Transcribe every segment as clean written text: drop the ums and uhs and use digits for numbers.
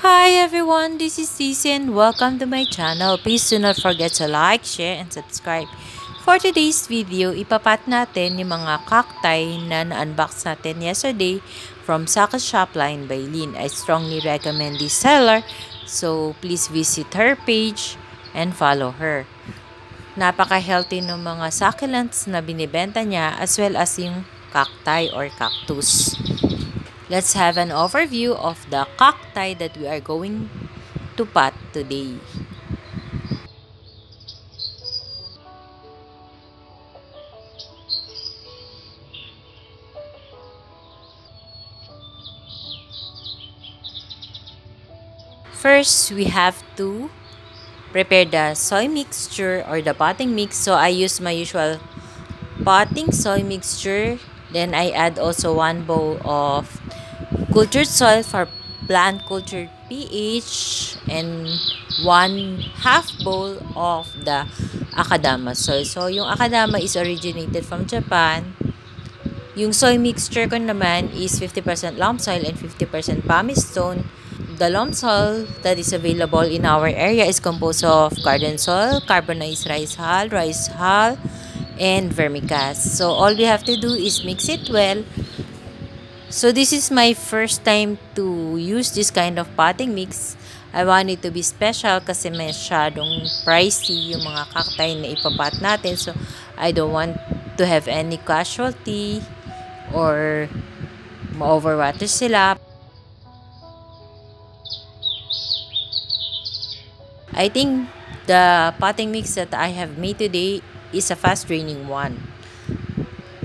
Hi everyone, this is Cici and welcome to my channel. Please do not forget to like, share, and subscribe. For today's video, ipapat natin yung mga cacti na na-unbox natin yesterday from Saka Shopline by Lynn. I strongly recommend this seller, so please visit her page and follow her. Napaka-healthy ng mga succulents na binibenta niya as well as yung cacti or cactus. Let's have an overview of the cacti that we are going to pot today. First, we have to prepare the soy mixture or the potting mix. So I use my usual potting soy mixture. Then I add also 1 bowl of cultured soil for plant cultured pH and 1/2 bowl of the Akadama soil. So yung Akadama is originated from Japan. Yung soy mixture ko naman is 50% loam soil and 50% pumice stone. The loam soil that is available in our area is composed of garden soil, carbonized rice hull, and vermicast. So all we have to do is mix it well. So this is my first time to use this kind of potting mix. I want it to be special kasi masyadong pricey yung mga cacti na ipapat natin. So I don't want to have any casualty or ma-overwater sila. I think the potting mix that I have made today is a fast draining one.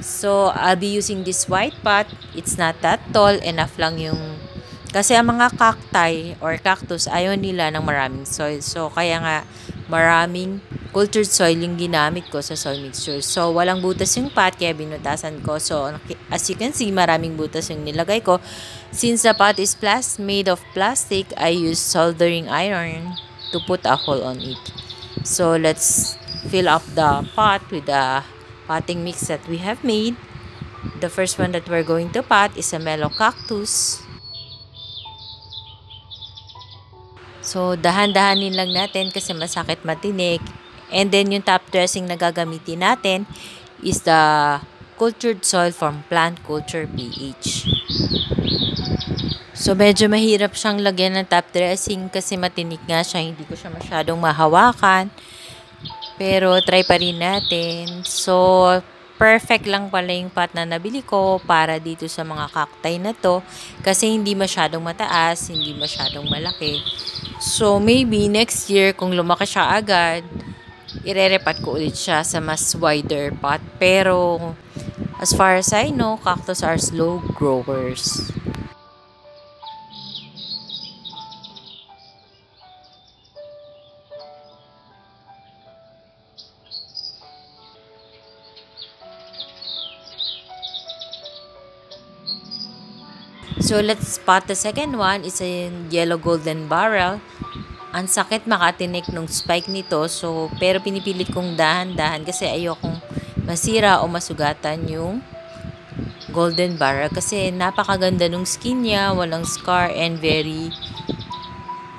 So, I'll be using this white pot. It's not that tall. Enough lang yung... Kasi ang mga cacti or cactus, ayaw nila ng maraming soil. So, kaya nga maraming cultured soil yung ginamit ko sa soil mixture. So, walang butas yung pot, kaya binutasan ko. So, as you can see, maraming butas yung nilagay ko. Since the pot is made of plastic, I use soldering iron to put a hole on it. So, let's fill up the pot with the potting mix that we have made. The first one that we're going to pot is a mellow cactus. So, dahan-dahanin lang natin kasi masakit matinik. And then, yung top dressing na gagamitin natin is the cultured soil from plant culture pH. So, medyo mahirap siyang lagyan ng top dressing kasi matinik nga siya. Hindi ko siya masyadong mahawakan. Pero, try pa rin natin. So, perfect lang pala yung pot na nabili ko para dito sa mga cacti na to. Kasi hindi masyadong mataas, hindi masyadong malaki. So, maybe next year, kung lumaki siya agad, irerepat ko ulit siya sa mas wider pot. Pero, as far as I know, cactus are slow growers. So, let's spot the second one. It's a yellow golden barrel. Ang sakit makatinik nung spike nito. So, pero pinipilit kong dahan-dahan kasi ayokong masira o masugatan yung golden barrel. Kasi napakaganda nung skin niya. Walang scar and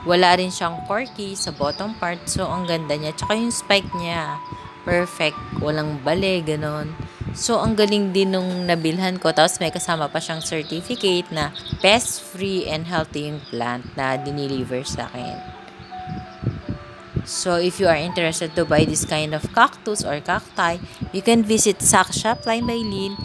wala rin siyang corky sa bottom part. So, ang ganda niya. Tsaka yung spike niya, perfect. Walang bale, ganon. So, ang galing din nung nabilhan ko. Tapos, may kasama pa siyang certificate na pest-free and healthy yung plant na dineliver sa akin. So, if you are interested to buy this kind of cactus or cacti, you can visit Saka Shopline by Lynn.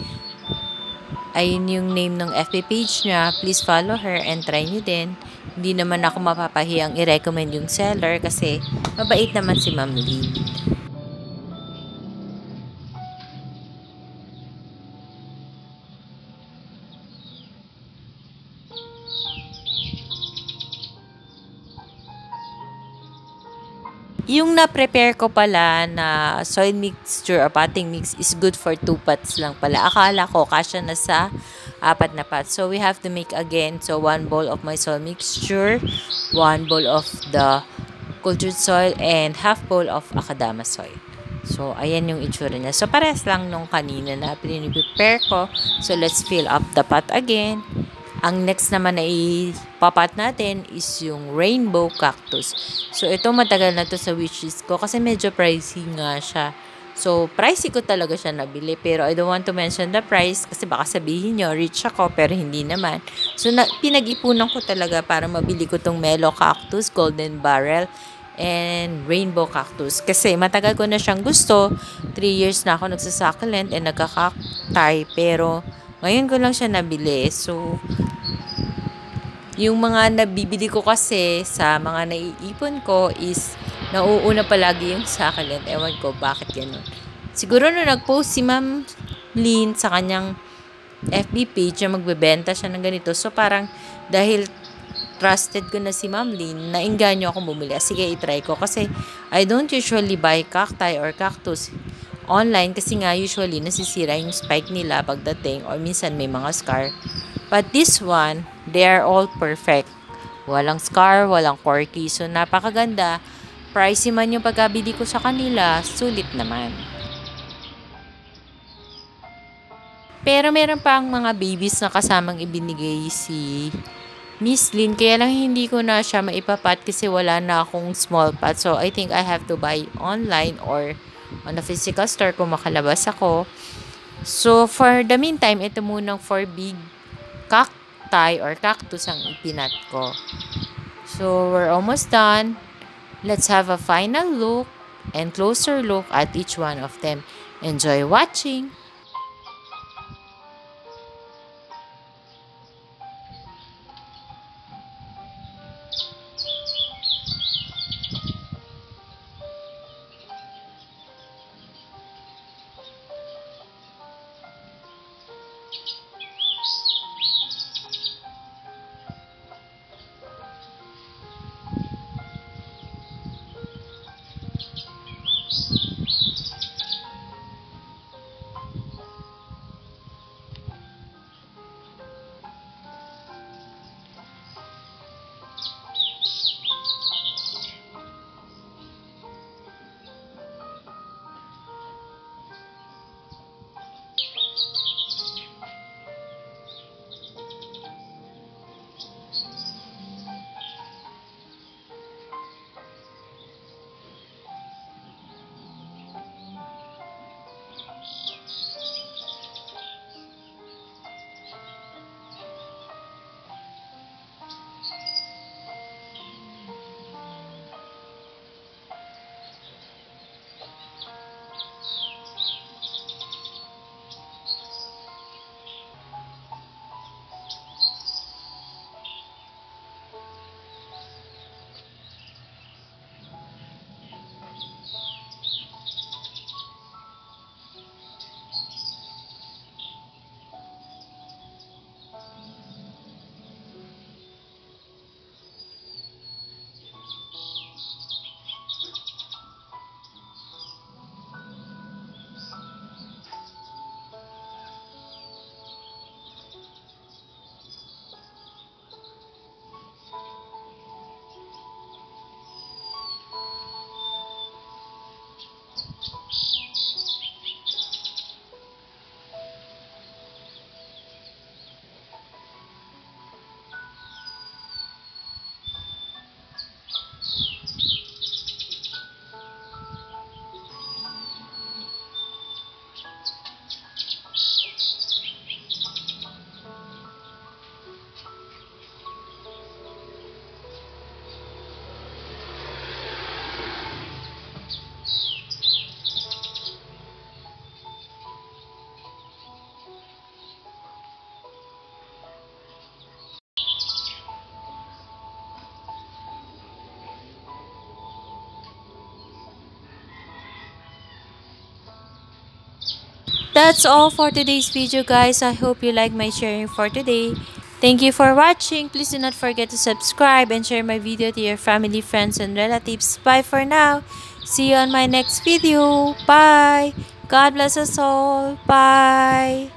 Ayun yung name ng FB page niya. Please follow her and try nyo din. Hindi naman ako mapapahiyang i-recommend yung seller kasi mabait naman si Ma'am Lynn. Yung na-prepare ko pala na soil mixture or potting mix is good for 2 pots lang pala. Akala ko kasya na sa 4 na pots. So, we have to make again. So, 1 bowl of my soil mixture, 1 bowl of the cultured soil, and 1/2 bowl of Akadama soil. So, ayan yung itsura niya. So, pares lang nung kanina na prepare ko. So, let's fill up the pot again. Ang next naman na ipapat natin is yung rainbow cactus. So, ito matagal na to sa wishlist ko kasi medyo pricey nga siya. So, pricey ko talaga siya nabili. Pero I don't want to mention the price kasi baka sabihin nyo, rich ako pero hindi naman. So, pinag-ipunan ko talaga para mabili ko tong mellow cactus, golden barrel, and rainbow cactus. Kasi matagal ko na siyang gusto. 3 years na ako nagsasucculent and nagka-cacti. Pero, ngayon ko lang siya nabili. So, yung mga nabibili ko kasi sa mga naiipon ko is nauuna palagi yung succulent. Ewan ko bakit ganun. Siguro nung nag-post si Ma'am Lynn sa kanyang FB page na magbebenta siya ng ganito. So parang dahil trusted ko na si Ma'am Lynn, nainganyo akong bumili. Sige, itry ko. Kasi I don't usually buy cacti or cactus online kasi nga usually nasisira yung spike nila pagdating or minsan may mga scar. But this one, they are all perfect. Walang scar, walang corky. So napakaganda. Pricey man yung pagkabili ko sa kanila, sulit naman. Pero meron pa ang mga babies na kasamang ibinigay si Miss Lynn. Kaya lang hindi ko na siya maipapat kasi wala na akong small pot. So I think I have to buy online or on a physical store kung makalabas ako. So for the meantime, ito munang 4 big cacti or cactus ang ipinat ko. So we're almost done. Let's have a final look and closer look at each one of them. Enjoy watching! That's all for today's video, guys. I hope you like my sharing for today. Thank you for watching. Please do not forget to subscribe and share my video to your family, friends, and relatives. Bye for now. See you on my next video. Bye. God bless us all. Bye.